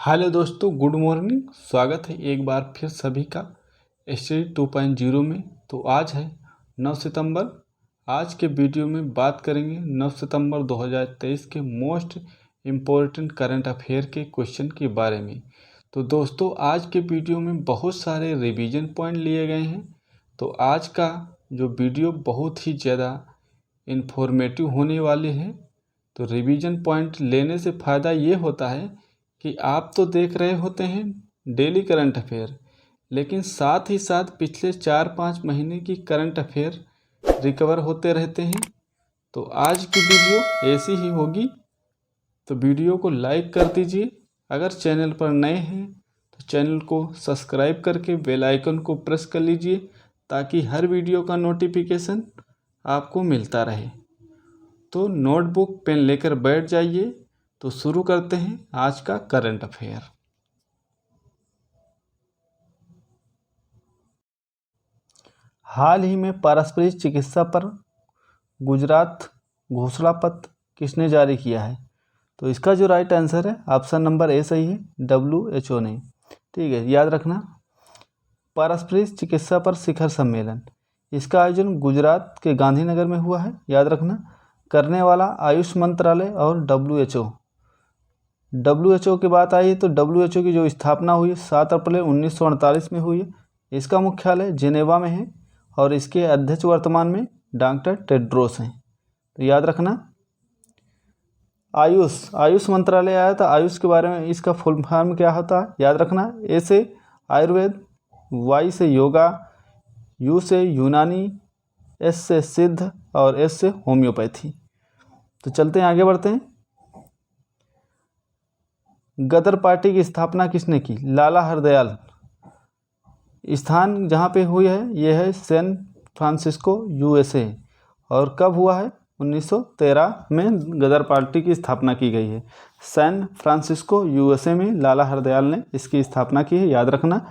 Hello दोस्तों, good morning. स्वागत है एक बार फिर सभी का स्टडी 2.0 में। तो आज है 9 सितंबर। आज के वीडियो में बात करेंगे 9 सितंबर 2023 के मोस्ट इम्पोर्टेंट करंट अफेयर के क्वेश्चन के बारे में। तो दोस्तों, आज के वीडियो में बहुत सारे रिवीजन पॉइंट लिए गए हैं। तो आज का जो वीडियो बहुत ही ज़्यादा इन्फॉर्मेटिव होने वाले हैं। तो रिवीजन पॉइंट लेने से फ़ायदा ये होता है कि आप तो देख रहे होते हैं डेली करंट अफेयर, लेकिन साथ ही साथ पिछले 4-5 महीने की करंट अफेयर रिकवर होते रहते हैं। तो आज की वीडियो ऐसी ही होगी। तो वीडियो को लाइक कर दीजिए। अगर चैनल पर नए हैं तो चैनल को सब्सक्राइब करके बेल आइकन को प्रेस कर लीजिए, ताकि हर वीडियो का नोटिफिकेशन आपको मिलता रहे। तो नोटबुक पेन लेकर बैठ जाइए। तो शुरू करते हैं आज का करंट अफेयर। हाल ही में पारस्परिक चिकित्सा पर गुजरात घोषणा पत्र किसने जारी किया है? तो इसका जो राइट आंसर है ऑप्शन नंबर ए सही है, WHO ने। ठीक है, याद रखना। पारस्परिक चिकित्सा पर शिखर सम्मेलन, इसका आयोजन गुजरात के गांधीनगर में हुआ है। याद रखना। करने वाला आयुष मंत्रालय और WHO की बात आई तो WHO की जो स्थापना हुई 7 अप्रैल 1948 में हुई है। इसका मुख्यालय जेनेवा में है और इसके अध्यक्ष वर्तमान में डॉक्टर टेड्रोस हैं। तो याद रखना। आयुष मंत्रालय आया था। आयुष के बारे में इसका फुल फॉर्म क्या होता है, याद रखना। ए से आयुर्वेद, वाई से योगा, यू से यूनानी, एस से सिद्ध और एस से होम्योपैथी। तो चलते हैं, आगे बढ़ते हैं। गदर पार्टी की स्थापना किसने की? लाला हरदयाल। स्थान जहाँ पे हुई है ये है सैन फ्रांसिस्को USA। और कब हुआ है? 1913 में गदर पार्टी की स्थापना की गई है। सैन फ्रांसिस्को USA में लाला हरदयाल ने इसकी स्थापना की है। याद रखना।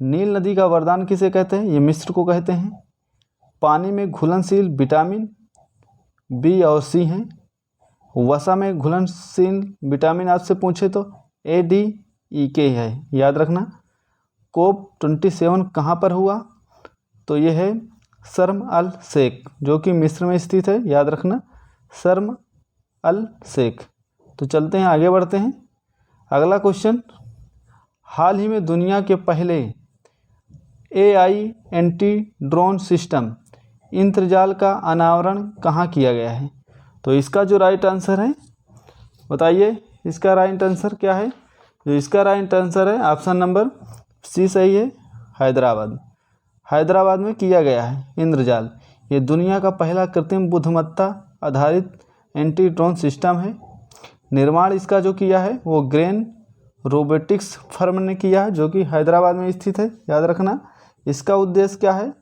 नील नदी का वरदान किसे कहते हैं? ये मिस्र को कहते हैं। पानी में घुलनशील विटामिन B और C हैं। वसा में घुलनशील विटामिन आपसे पूछे तो ADEK है। याद रखना। COP27 कहाँ पर हुआ? तो ये है शर्म अल शेख, जो कि मिस्र में स्थित है। याद रखना, शर्म अल शेख। तो चलते हैं, आगे बढ़ते हैं। अगला क्वेश्चन, हाल ही में दुनिया के पहले AI एंटी ड्रोन सिस्टम इंद्रजाल का अनावरण कहाँ किया गया है? तो इसका जो राइट आंसर है, बताइए इसका राइट आंसर क्या है? जो इसका राइट आंसर है ऑप्शन नंबर C सही है, हैदराबाद में किया गया है इंद्रजाल। ये दुनिया का पहला कृत्रिम बुद्धिमत्ता आधारित एंटी ड्रोन सिस्टम है। निर्माण इसका जो किया है वो ग्रेन रोबोटिक्स फर्म ने किया है, जो कि हैदराबाद में स्थित है। याद रखना। इसका उद्देश्य क्या है?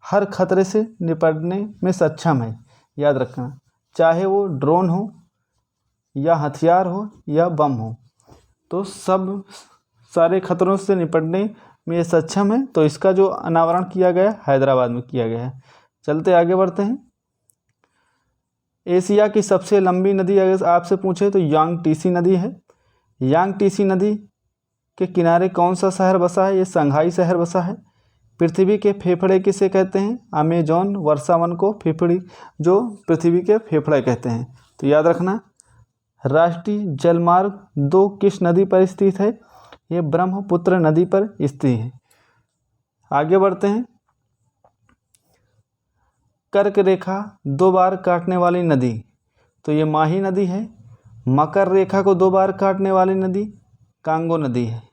हर खतरे से निपटने में सक्षम है। याद रखना, चाहे वो ड्रोन हो या हथियार हो या बम हो, तो सब सारे खतरों से निपटने में ये सक्षम है। तो इसका जो अनावरण किया गया हैदराबाद में किया गया है। चलते आगे बढ़ते हैं। एशिया की सबसे लंबी नदी अगर आपसे पूछे तो यांगटीसी नदी है। यांगटीसी नदी के किनारे कौन सा शहर बसा है? ये शंघाई शहर बसा है। पृथ्वी के फेफड़े किसे कहते हैं? अमेजोन वर्षावन को जो पृथ्वी के फेफड़े कहते हैं। तो याद रखना। राष्ट्रीय जलमार्ग 2 किस नदी पर स्थित है? ये ब्रह्मपुत्र नदी पर स्थित है। आगे बढ़ते हैं। कर्क रेखा 2 बार काटने वाली नदी, तो ये माही नदी है। मकर रेखा को 2 बार काटने वाली नदी कांगो नदी है।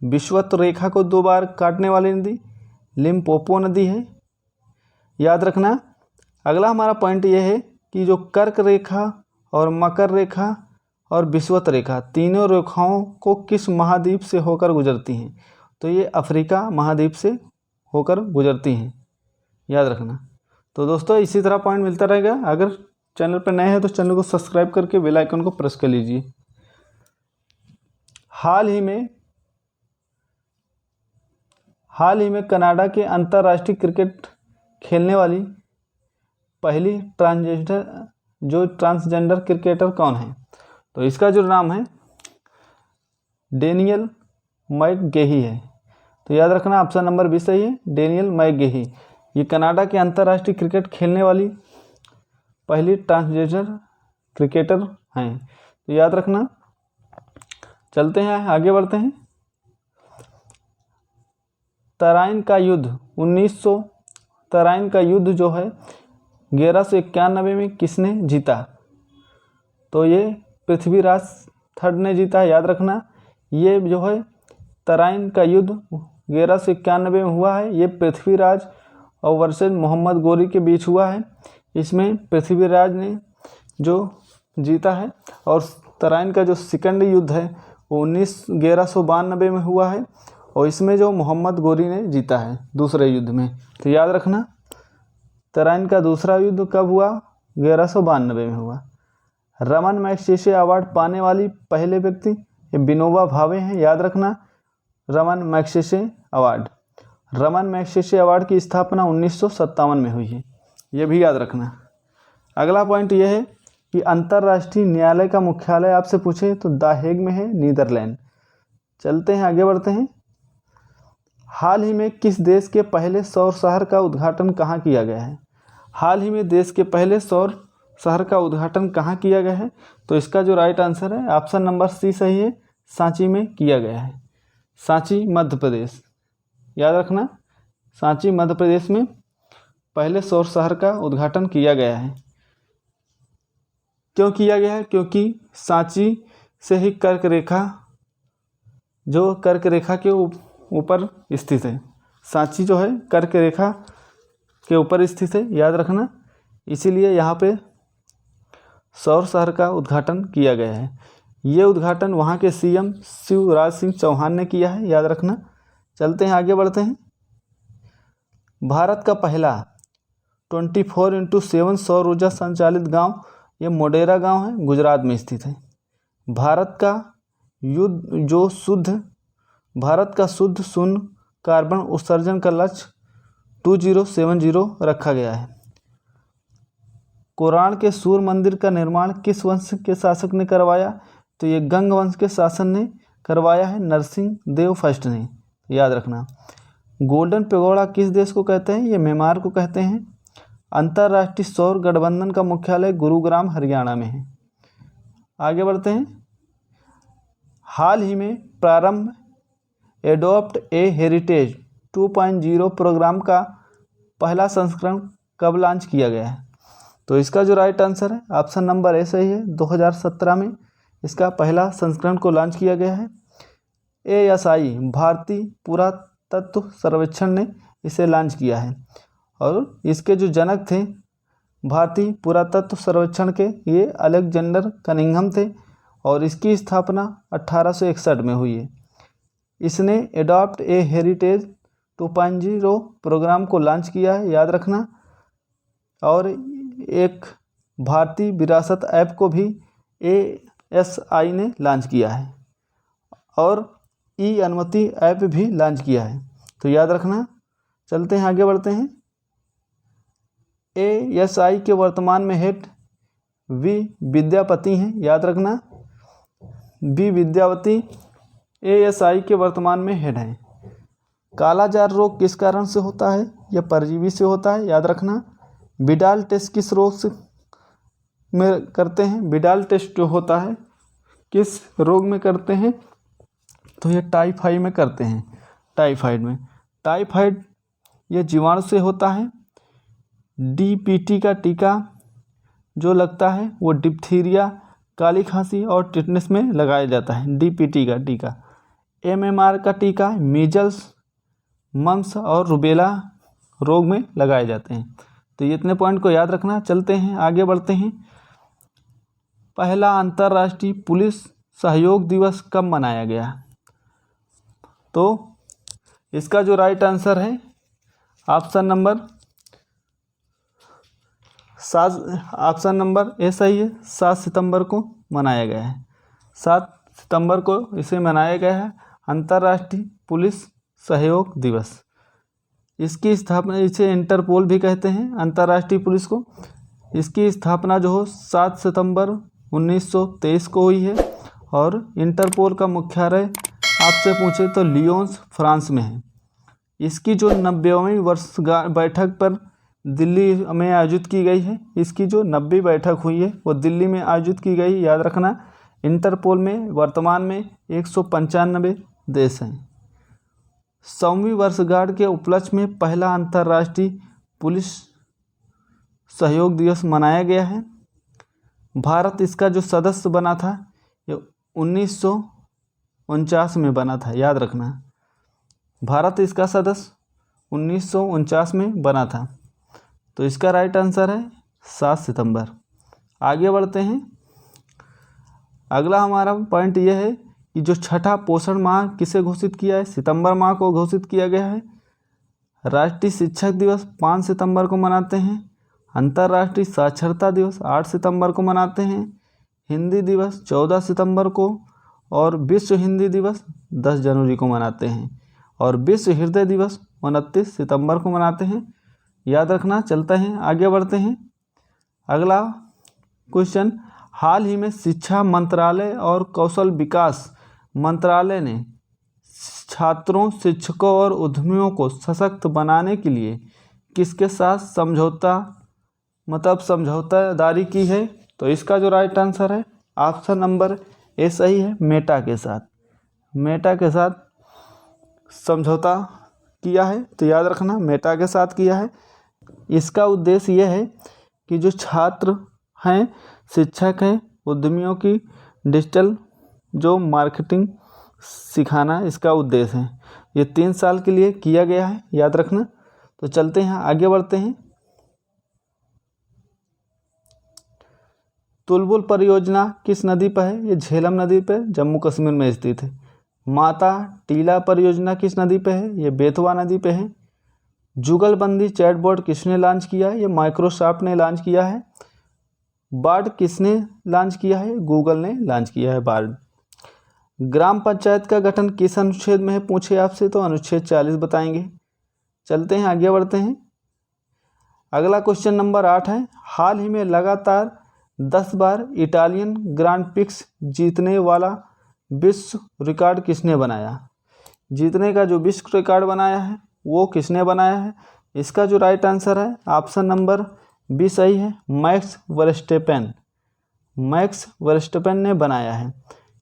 विषुवत रेखा को 2 बार काटने वाली नदी लिम्पोपो नदी है। याद रखना। अगला हमारा पॉइंट ये है कि जो कर्क रेखा और मकर रेखा और विषुवत रेखा, तीनों रेखाओं को किस महाद्वीप से होकर गुजरती हैं? तो ये अफ्रीका महाद्वीप से होकर गुजरती हैं। याद रखना। तो दोस्तों, इसी तरह पॉइंट मिलता रहेगा। अगर चैनल पर नए हैं तो चैनल को सब्सक्राइब करके बेल आइकन को प्रेस कर लीजिए। हाल ही में कनाडा के अंतर्राष्ट्रीय क्रिकेट खेलने वाली पहली ट्रांसजेंडर क्रिकेटर कौन है? तो इसका जो नाम है डेनियल मैकगेही है। तो याद रखना ऑप्शन नंबर 20 सही है, डेनियल मैकगेही। ये कनाडा के अंतर्राष्ट्रीय क्रिकेट खेलने वाली पहली ट्रांसजेंडर क्रिकेटर हैं। तो याद रखना। चलते हैं आगे बढ़ते हैं। तराइन का युद्ध 1900 तराइन का युद्ध जो है 1191 में किसने जीता? तो ये पृथ्वीराज थर्ड ने जीता है। याद रखना ये जो है तराइन का युद्ध 1191 में हुआ है। ये पृथ्वीराज और वर्सेस मोहम्मद गोरी के बीच हुआ है। इसमें पृथ्वीराज ने जो जीता है। और तराइन का जो सेकंड युद्ध है वो 1192 में हुआ है और इसमें जो मोहम्मद गोरी ने जीता है दूसरे युद्ध में। तो याद रखना तराइन का दूसरा युद्ध कब हुआ? 1192 में हुआ। रमन मैग्सेसे अवार्ड पाने वाली पहले व्यक्ति ये विनोबा भावे हैं। याद रखना Raman Magsaysay award. Raman Magsaysay award की स्थापना 1957 में हुई है, ये भी याद रखना। अगला पॉइंट ये है कि अंतर्राष्ट्रीय न्यायालय का मुख्यालय आपसे पूछे तो द हेग में है, नीदरलैंड। चलते हैं आगे बढ़ते हैं। हाल ही में किस देश के पहले सौर शहर का उद्घाटन कहाँ किया गया है? हाल ही में देश के पहले सौर शहर का उद्घाटन कहाँ किया गया है? तो इसका जो राइट आंसर है ऑप्शन नंबर सी सही है, सांची में किया गया है। सांची मध्य प्रदेश। याद रखना सांची मध्य प्रदेश में पहले सौर शहर का उद्घाटन किया गया है। क्यों किया गया है? क्योंकि सांची से ही कर्क रेखा जो कर्क रेखा के ऊपर स्थित है। सांची जो है कर्क रेखा के ऊपर स्थित है, याद रखना। इसीलिए यहाँ पे सौर शहर का उद्घाटन किया गया है। ये उद्घाटन वहाँ के सीएम शिवराज सिंह चौहान ने किया है, याद रखना। चलते हैं आगे बढ़ते हैं। भारत का पहला 24x7 सौर ऊर्जा संचालित गांव ये मोढेरा गांव है, गुजरात में स्थित है। भारत का शुद्ध शून्य कार्बन उत्सर्जन का लक्ष्य 2070 रखा गया है। कोराण के सूर्य मंदिर का निर्माण किस वंश के शासक ने करवाया? तो ये गंग वंश के शासन ने करवाया है, नरसिंह देव फर्स्ट ने, याद रखना। गोल्डन पैगोडा किस देश को कहते हैं? ये म्यांमार को कहते हैं। अंतर्राष्ट्रीय सौर गठबंधन का मुख्यालय गुरुग्राम हरियाणा में है। आगे बढ़ते हैं। हाल ही में प्रारंभ एडॉप्ट ए हेरिटेज 2.0 प्रोग्राम का पहला संस्करण कब लॉन्च किया गया है? तो इसका जो राइट आंसर है ऑप्शन नंबर ए सही है, 2017 में इसका पहला संस्करण को लॉन्च किया गया है। ASI भारतीय पुरातत्व सर्वेक्षण ने इसे लॉन्च किया है और इसके जो जनक थे भारतीय पुरातत्व सर्वेक्षण के ये अलेक्जेंडर कनिंघम थे और इसकी स्थापना 1861 में हुई है। इसने एडॉप्ट ए हेरिटेज 2.0 प्रोग्राम को लॉन्च किया है, याद रखना। और एक भारतीय विरासत ऐप को भी ASI ने लॉन्च किया है और अनुमति ऐप भी लॉन्च किया है, तो याद रखना। चलते हैं आगे बढ़ते हैं। ASI के वर्तमान में हेड वी विद्यापति हैं, याद रखना। वी विद्यापति ASI के वर्तमान में हेड हैं। कालाजार रोग किस कारण से होता है? यह परजीवी से होता है, याद रखना। विडाल टेस्ट किस रोग से में करते हैं? विडाल टेस्ट जो होता है किस रोग में करते हैं? तो ये टाइफाइड में करते हैं। टाइफाइड ये जीवाणु से होता है। DPT का टीका जो लगता है वो डिप्थीरिया, काली खांसी और टिटनेस में लगाया जाता है, DPT का टीका। MMR का टीका मीजल्स, मम्स और रुबेला रोग में लगाए जाते हैं। तो ये इतने पॉइंट को याद रखना। चलते हैं आगे बढ़ते हैं। पहला अंतर्राष्ट्रीय पुलिस सहयोग दिवस कब मनाया गया? तो इसका जो राइट आंसर है ऑप्शन नंबर ए सही है, 7 सितंबर को मनाया गया है। 7 सितंबर को इसे मनाया गया है अंतर्राष्ट्रीय पुलिस सहयोग दिवस। इसकी स्थापना, इसे इंटरपोल भी कहते हैं अंतर्राष्ट्रीय पुलिस को। इसकी स्थापना जो हो 7 सितंबर 1923 को हुई है और इंटरपोल का मुख्यालय आपसे पूछे तो लियोन्स फ्रांस में है। इसकी जो 90वीं वर्षगांठ बैठक पर दिल्ली में आयोजित की गई है, इसकी जो 90वीं बैठक हुई है वो दिल्ली में आयोजित की गई, याद रखना। इंटरपोल में वर्तमान में 195 देश हैं। 100वीं वर्षगांठ के उपलक्ष्य में पहला अंतर्राष्ट्रीय पुलिस सहयोग दिवस मनाया गया है। भारत इसका जो सदस्य बना था ये 1949 में बना था, याद रखना। भारत इसका सदस्य 1949 में बना था। तो इसका राइट आंसर है 7 सितंबर। आगे बढ़ते हैं। अगला हमारा पॉइंट यह है कि जो छठा पोषण माह किसे घोषित किया है, सितंबर माह को घोषित किया गया है। राष्ट्रीय शिक्षक दिवस 5 सितंबर को मनाते हैं। अंतर्राष्ट्रीय साक्षरता दिवस 8 सितंबर को मनाते हैं। हिंदी दिवस 14 सितंबर को और विश्व हिंदी दिवस 10 जनवरी को मनाते हैं। और विश्व हृदय दिवस 29 सितंबर को मनाते हैं, याद रखना। चलते हैं, आगे बढ़ते हैं। अगला क्वेश्चन, हाल ही में शिक्षा मंत्रालय और कौशल विकास मंत्रालय ने छात्रों, शिक्षकों और उद्यमियों को सशक्त बनाने के लिए किसके साथ समझौतादारी की है? तो इसका जो राइट आंसर है ऑप्शन नंबर ए सही है, मेटा के साथ। मेटा के साथ समझौता किया है, तो याद रखना मेटा के साथ किया है। इसका उद्देश्य यह है कि जो छात्र हैं, शिक्षक हैं, उद्यमियों की डिजिटल जो मार्केटिंग सिखाना इसका उद्देश्य है। ये 3 साल के लिए किया गया है, याद रखना। तो चलते हैं, आगे बढ़ते हैं। तुलबुल परियोजना किस नदी पर है? ये झेलम नदी पर जम्मू कश्मीर में स्थित है। माता टीला परियोजना किस नदी पे है? ये बेतवा नदी पे है। जुगलबंदी चैटबॉट किसने लॉन्च किया है? ये माइक्रोसॉफ्ट ने लॉन्च किया है। बार्ड किसने लॉन्च किया है? गूगल ने लॉन्च किया है बार्ड। ग्राम पंचायत का गठन किस अनुच्छेद में है पूछे आपसे, तो अनुच्छेद 40 बताएंगे। चलते हैं, आगे बढ़ते हैं। अगला क्वेश्चन नंबर 8 है, हाल ही में लगातार 10 बार इटालियन ग्रांड पिक्स जीतने वाला विश्व रिकॉर्ड किसने बनाया? जीतने का जो विश्व रिकॉर्ड बनाया है वो किसने बनाया है? इसका जो राइट आंसर है ऑप्शन नंबर बी सही है, मैक्स वर्स्टेपेन। मैक्स वर्स्टेपेन ने बनाया है।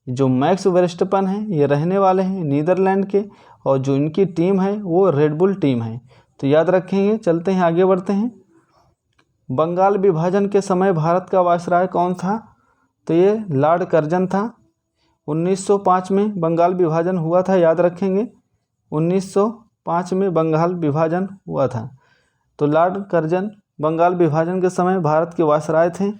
जो मैक्स वर्स्टेपेन है ये रहने वाले हैं नीदरलैंड के, और जो इनकी टीम है वो रेडबुल टीम है, तो याद रखेंगे। चलते हैं, आगे बढ़ते हैं। बंगाल विभाजन के समय भारत का वायसराय कौन था? तो ये लॉर्ड कर्जन था। 1905 में बंगाल विभाजन हुआ था, याद रखेंगे। 1905 में बंगाल विभाजन हुआ था, तो लॉर्ड कर्जन बंगाल विभाजन के समय भारत के वायसराय थे।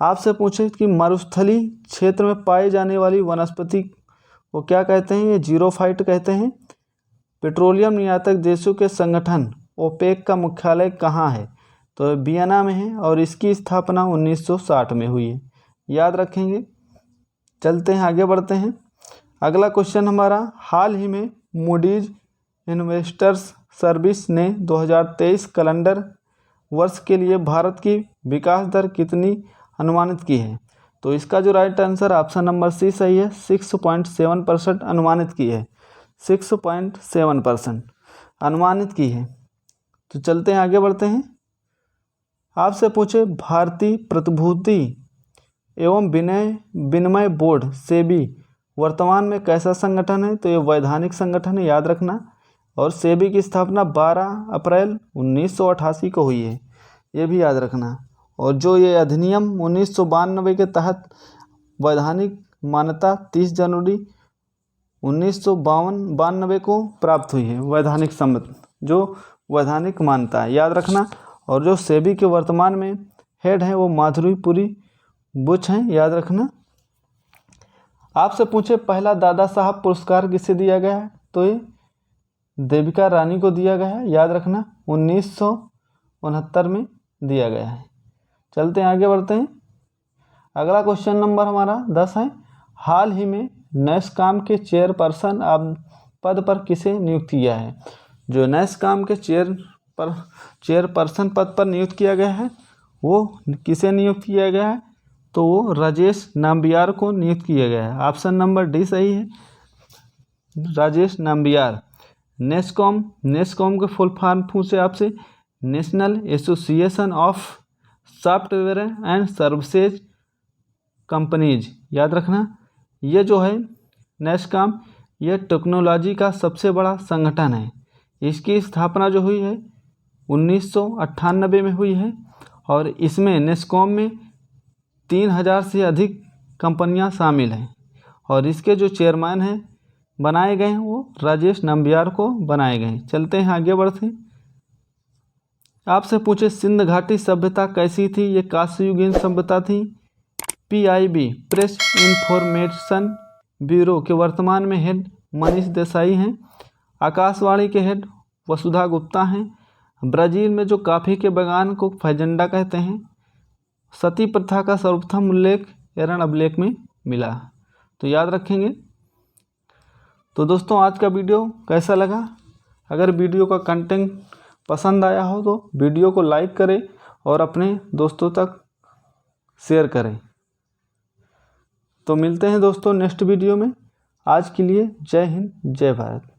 आपसे पूछे कि मरुस्थली क्षेत्र में पाई जाने वाली वनस्पति को क्या कहते हैं? ये जीरोफाइट कहते हैं। पेट्रोलियम निर्यातक देशों के संगठन ओपेक का मुख्यालय कहाँ है? तो वियना में है, और इसकी स्थापना 1960 में हुई है, याद रखेंगे। चलते हैं, आगे बढ़ते हैं। अगला क्वेश्चन हमारा, हाल ही में मूडीज इन्वेस्टर्स सर्विस ने 2023 कैलेंडर वर्ष के लिए भारत की विकास दर कितनी अनुमानित की है? तो इसका जो right answer option number C सही है, 6.7% अनुमानित की है। 6.7% अनुमानित की है। तो चलते हैं, आगे बढ़ते हैं। आपसे पूछे भारतीय प्रतिभूति एवं विनिमय बोर्ड सेबी वर्तमान में कैसा संगठन है? तो ये वैधानिक संगठन है, याद रखना। और सेबी की स्थापना 12 अप्रैल 1988 को हुई है, ये भी याद रखना। और जो ये अधिनियम 1992 के तहत वैधानिक मान्यता 30 जनवरी 1992 को प्राप्त हुई है। वैधानिक सम्मत जो वैधानिक मान्यता है, याद रखना। और जो सेबी के वर्तमान में हेड हैं वो माधुरीपुरी बुच हैं, याद रखना। आपसे पूछे पहला दादा साहब पुरस्कार किसे दिया गया है? तो ये देविका रानी को दिया गया है, याद रखना। 1969 में दिया गया है। चलते हैं, आगे बढ़ते हैं। अगला क्वेश्चन नंबर हमारा 10 है, हाल ही में नैसकॉम के चेयरपर्सन पद पर किसे नियुक्त किया है? जो नैसकॉम के चेयरपर्सन पद पर नियुक्त किया गया है वो किसे नियुक्त किया गया है? तो वो राजेश नाम्बियार को नियुक्त किया गया है। ऑप्शन नंबर डी सही है, राजेश नाम्बियार। नेस्कॉम के फुल फॉर्म पूछे आपसे, national association of software and services companies. याद रखना, ये जो है नेस्कॉम, यह टेक्नोलॉजी का सबसे बड़ा संगठन है। इसकी स्थापना जो हुई है 1998 में हुई है और इसमें नेस्कॉम में 3000 से अधिक कंपनियां शामिल हैं और इसके जो चेयरमैन हैं बनाए गए हैं वो राजेश नाम्बियार को बनाए गए हैं। चलते हैं आगे बढ़ते हैं। आपसे पूछे सिंध घाटी सभ्यता कैसी थी? ये कांस्ययुगीन सभ्यता थी। PIB प्रेस इंफॉर्मेशन ब्यूरो के वर्तमान में हेड मनीष देसाई हैं। आकाशवाणी के हेड वसुधा गुप्ता हैं। ब्राज़ील में जो कॉफ़ी के बागान को फैजेंडा कहते हैं। सती प्रथा का सर्वप्रथम उल्लेख एरन अभिलेख में मिला, तो याद रखेंगे। तो दोस्तों आज का वीडियो कैसा लगा? अगर वीडियो का कंटेंट पसंद आया हो तो वीडियो को लाइक करें और अपने दोस्तों तक शेयर करें। तो मिलते हैं दोस्तों नेक्स्ट वीडियो में। आज के लिए जय हिंद, जय भारत।